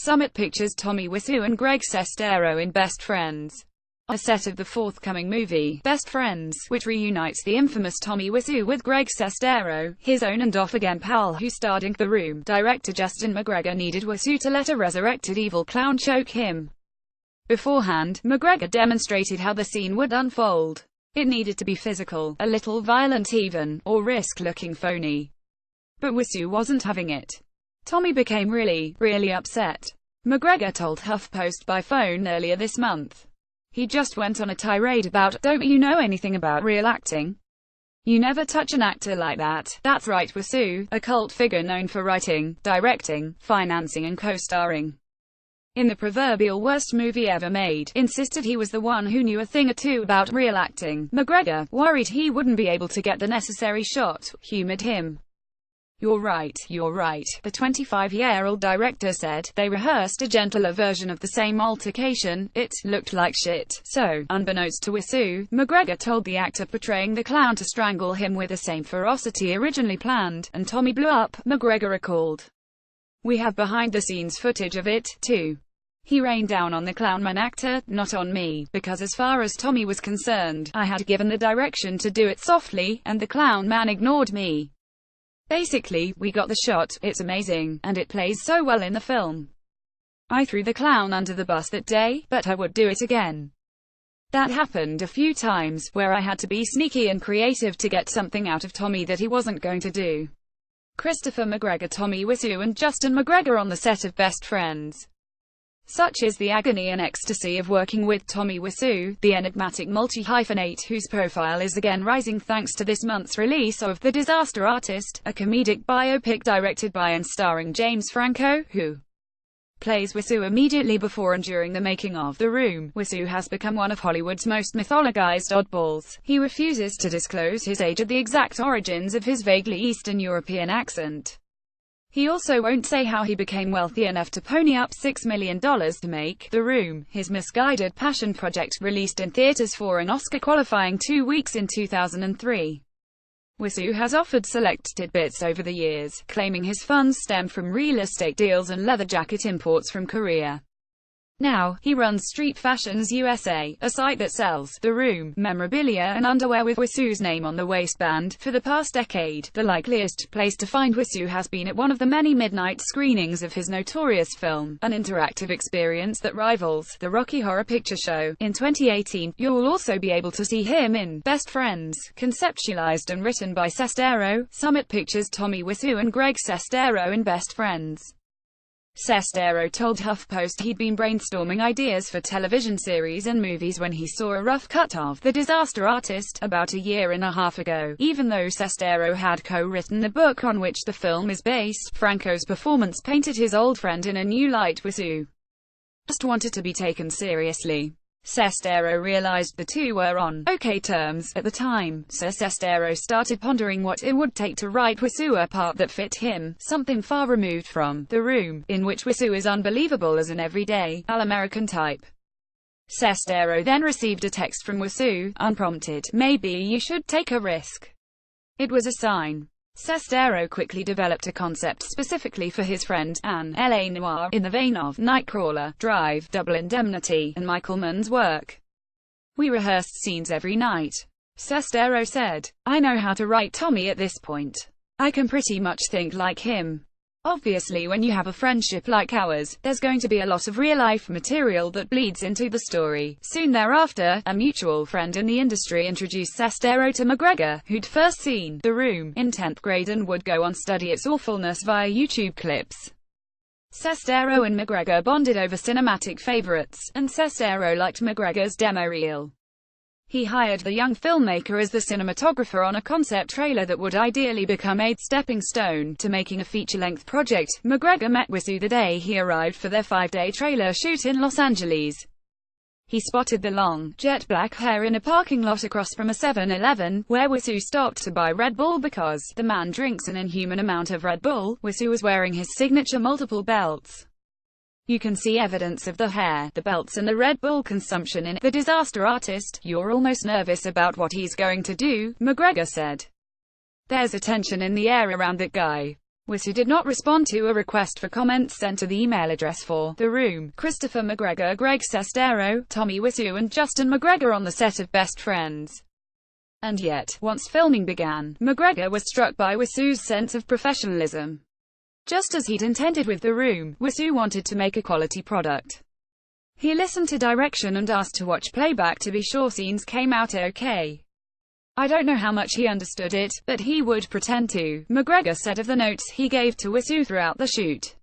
Summit Pictures' Tommy Wiseau and Greg Sestero in Best Friends, a set of the forthcoming movie, Best Friends, which reunites the infamous Tommy Wiseau with Greg Sestero, his own and off-again pal who starred in The Room. Director Justin McGregor needed Wiseau to let a resurrected evil clown choke him. Beforehand, McGregor demonstrated how the scene would unfold. It needed to be physical, a little violent even, or risk looking phony. But Wiseau wasn't having it. Tommy became really upset. McGregor told HuffPost by phone earlier this month. He just went on a tirade about, "Don't you know anything about real acting? You never touch an actor like that." That's right, Wiseau, a cult figure known for writing, directing, financing and co-starring in the proverbial worst movie ever made, insisted he was the one who knew a thing or two about real acting. McGregor, worried he wouldn't be able to get the necessary shot, humored him. You're right, the 25-year-old director said. They rehearsed a gentler version of the same altercation. It looked like shit. So, unbeknownst to Wiseau, McGregor told the actor portraying the clown to strangle him with the same ferocity originally planned, and Tommy blew up, McGregor recalled. We have behind-the-scenes footage of it, too. He rained down on the clownman actor, not on me, because as far as Tommy was concerned, I had given the direction to do it softly, and the clown man ignored me. Basically, we got the shot, it's amazing, and it plays so well in the film. I threw the clown under the bus that day, but I would do it again. That happened a few times, where I had to be sneaky and creative to get something out of Tommy that he wasn't going to do. Christopher McGregor, Tommy Wiseau and Justin McGregor on the set of Best Friends. Such is the agony and ecstasy of working with Tommy Wiseau, the enigmatic multi-hyphenate whose profile is again rising thanks to this month's release of The Disaster Artist, a comedic biopic directed by and starring James Franco, who plays Wiseau immediately before and during the making of The Room. Wiseau has become one of Hollywood's most mythologized oddballs. He refuses to disclose his age or the exact origins of his vaguely Eastern European accent. He also won't say how he became wealthy enough to pony up $6 million to make The Room, his misguided passion project, released in theaters for an Oscar-qualifying 2 weeks in 2003. Wiseau has offered select tidbits over the years, claiming his funds stem from real estate deals and leather jacket imports from Korea. Now, he runs Street Fashions USA, a site that sells The Room memorabilia and underwear with Wiseau's name on the waistband. For the past decade, the likeliest place to find Wiseau has been at one of the many midnight screenings of his notorious film, an interactive experience that rivals the Rocky Horror Picture Show. In 2018, you'll also be able to see him in Best Friends, conceptualized and written by Sestero. Summit Pictures' Tommy Wiseau and Greg Sestero in Best Friends. Sestero told HuffPost he'd been brainstorming ideas for television series and movies when he saw a rough cut of The Disaster Artist about a year and a half ago. Even though Sestero had co-written the book on which the film is based, Franco's performance painted his old friend in a new light. Wiseau just wanted to be taken seriously. Sestero realized the two were on okay terms at the time, so Sestero started pondering what it would take to write Wiseau a part that fit him, something far removed from The Room, in which Wiseau is unbelievable as an everyday, all-American type. Sestero then received a text from Wiseau, unprompted, "Maybe you should take a risk." It was a sign. Sestero quickly developed a concept specifically for his friend, an L.A. noir, in the vein of Nightcrawler, Drive, Double Indemnity, and Michael Mann's work. "We rehearsed scenes every night," Sestero said. "I know how to write Tommy at this point. I can pretty much think like him. Obviously when you have a friendship like ours, there's going to be a lot of real-life material that bleeds into the story." Soon thereafter, a mutual friend in the industry introduced Sestero to McGregor, who'd first seen The Room in 10th grade and would go on study its awfulness via YouTube clips. Sestero and McGregor bonded over cinematic favorites, and Sestero liked McGregor's demo reel. He hired the young filmmaker as the cinematographer on a concept trailer that would ideally become a stepping stone to making a feature-length project. McGregor met Wiseau the day he arrived for their 5-day trailer shoot in Los Angeles. He spotted the long, jet-black hair in a parking lot across from a 7-Eleven, where Wiseau stopped to buy Red Bull because the man drinks an inhuman amount of Red Bull. Wiseau was wearing his signature multiple belts. You can see evidence of the hair, the belts and the Red Bull consumption in The Disaster Artist. "You're almost nervous about what he's going to do," McGregor said. "There's a tension in the air around that guy. Wiseau did not respond to a request for comments sent to the email address for The Room. Christopher McGregor, Greg Sestero, Tommy Wiseau and Justin McGregor on the set of Best Friends. And yet, once filming began, McGregor was struck by Wiseau's sense of professionalism. Just as he'd intended with The Room, Wiseau wanted to make a quality product. He listened to direction and asked to watch playback to be sure scenes came out okay. I don't know how much he understood it, but he would pretend to, McGregor said of the notes he gave to Wiseau throughout the shoot.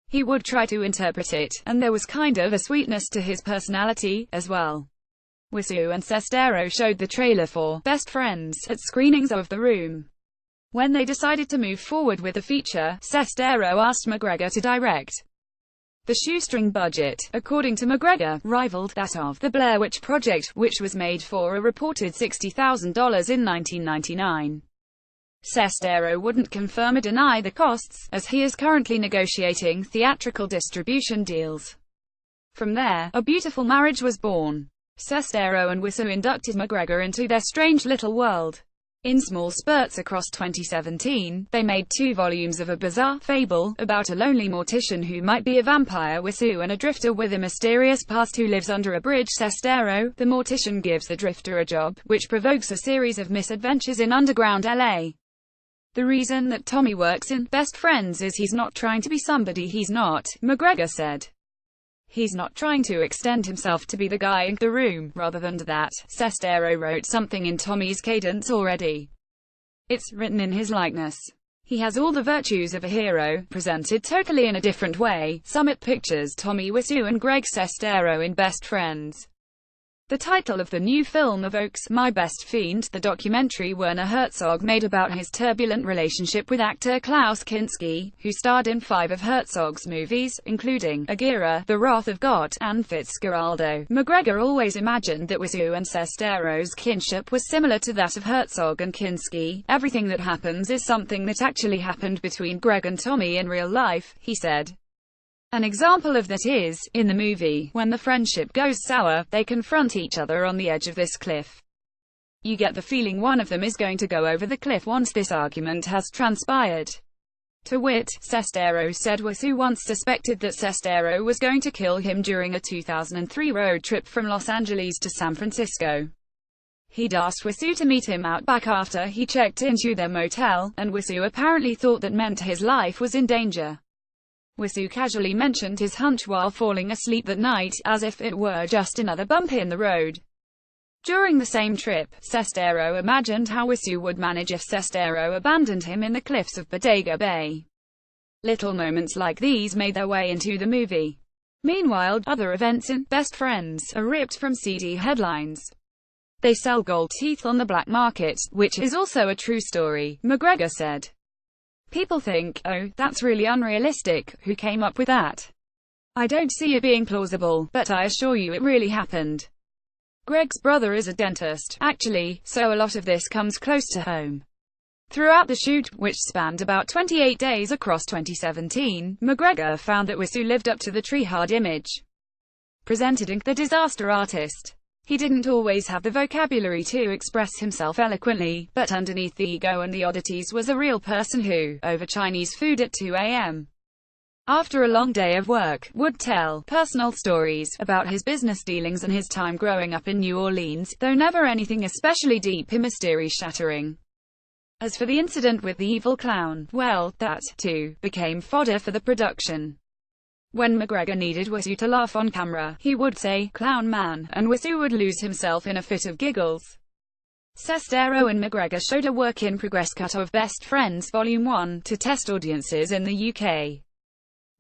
He would try to interpret it, and there was kind of a sweetness to his personality, as well. Wiseau and Sestero showed the trailer for Best Friends at screenings of The Room. When they decided to move forward with the feature, Sestero asked McGregor to direct. The shoestring budget, according to McGregor, rivaled that of The Blair Witch Project, which was made for a reported $60,000 in 1999. Sestero wouldn't confirm or deny the costs, as he is currently negotiating theatrical distribution deals. From there, a beautiful marriage was born. Sestero and Wiseau inducted McGregor into their strange little world. In small spurts across 2017, they made 2 volumes of a bizarre fable about a lonely mortician who might be a vampire, Wiseau, and a drifter with a mysterious past who lives under a bridge. Sestero, the mortician, gives the drifter a job, which provokes a series of misadventures in underground LA. The reason that Tommy works in Best Friends is he's not trying to be somebody he's not, McGregor said. He's not trying to extend himself to be the guy in The Room. Rather than that, Sestero wrote something in Tommy's cadence already. It's written in his likeness. He has all the virtues of a hero, presented totally in a different way. Summit Pictures, Tommy Wiseau and Greg Sestero in Best Friends. The title of the new film evokes My Best Fiend, the documentary Werner Herzog made about his turbulent relationship with actor Klaus Kinski, who starred in 5 of Herzog's movies, including Aguirre, The Wrath of God, and Fitzcarraldo. McGregor always imagined that Wiseau and Sestero's kinship was similar to that of Herzog and Kinski. Everything that happens is something that actually happened between Greg and Tommy in real life, he said. An example of that is, in the movie, when the friendship goes sour, they confront each other on the edge of this cliff. You get the feeling one of them is going to go over the cliff once this argument has transpired. To wit, Sestero said Wiseau once suspected that Sestero was going to kill him during a 2003 road trip from Los Angeles to San Francisco. He'd asked Wiseau to meet him out back after he checked into their motel, and Wiseau apparently thought that meant his life was in danger. Wiseau casually mentioned his hunch while falling asleep that night, as if it were just another bump in the road. During the same trip, Sestero imagined how Wiseau would manage if Sestero abandoned him in the cliffs of Bodega Bay. Little moments like these made their way into the movie. Meanwhile, other events in Best Friends are ripped from CD headlines. They sell gold teeth on the black market, which is also a true story, McGregor said. People think, oh, that's really unrealistic, who came up with that? I don't see it being plausible, but I assure you it really happened. Greg's brother is a dentist, actually, so a lot of this comes close to home. Throughout the shoot, which spanned about 28 days across 2017, McGregor found that Wiseau lived up to the try-hard image presented in The Disaster Artist. He didn't always have the vocabulary to express himself eloquently, but underneath the ego and the oddities was a real person who, over Chinese food at 2 a.m. after a long day of work, would tell personal stories about his business dealings and his time growing up in New Orleans, though never anything especially deep or mystery-shattering. As for the incident with the evil clown, well, that, too, became fodder for the production. When McGregor needed Wiseau to laugh on camera, he would say, "Clown man," and Wiseau would lose himself in a fit of giggles. Sestero and McGregor showed a work-in-progress cut of Best Friends Volume 1 to test audiences in the UK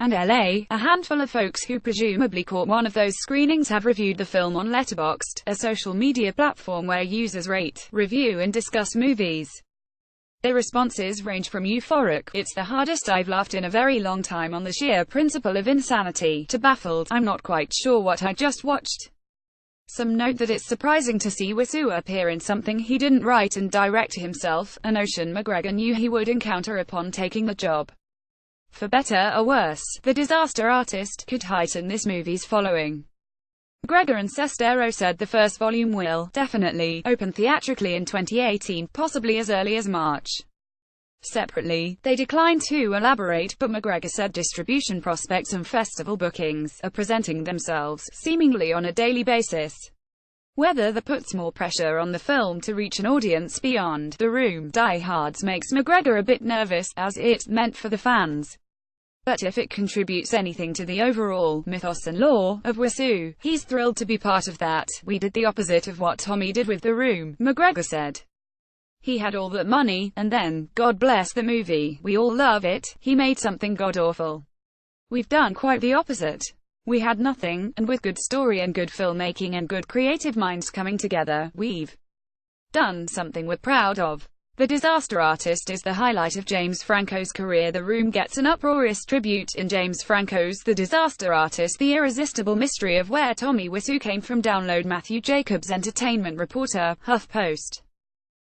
and LA. A handful of folks who presumably caught one of those screenings have reviewed the film on Letterboxd, a social media platform where users rate, review and discuss movies. Their responses range from euphoric, "It's the hardest I've laughed in a very long time on the sheer principle of insanity," to baffled, "I'm not quite sure what I just watched." Some note that it's surprising to see Wiseau appear in something he didn't write and direct himself, a notion McGregor knew he would encounter upon taking the job. For better or worse, The Disaster Artist could heighten this movie's following. McGregor and Sestero said the first volume will, definitely, open theatrically in 2018, possibly as early as March. Separately, they declined to elaborate, but McGregor said distribution prospects and festival bookings are presenting themselves, seemingly on a daily basis. Whether that puts more pressure on the film to reach an audience beyond The Room, diehards makes McGregor a bit nervous, as it meant for the fans. But if it contributes anything to the overall mythos and lore of Wiseau, he's thrilled to be part of that. "We did the opposite of what Tommy did with The Room," McGregor said. "He had all that money, and then, God bless the movie, we all love it, he made something god-awful. We've done quite the opposite. We had nothing, and with good story and good filmmaking and good creative minds coming together, we've done something we're proud of." The Disaster Artist is the highlight of James Franco's career. The Room gets an uproarious tribute in James Franco's The Disaster Artist, the irresistible mystery of where Tommy Wiseau came from. Download Matthew Jacobs, entertainment reporter, HuffPost.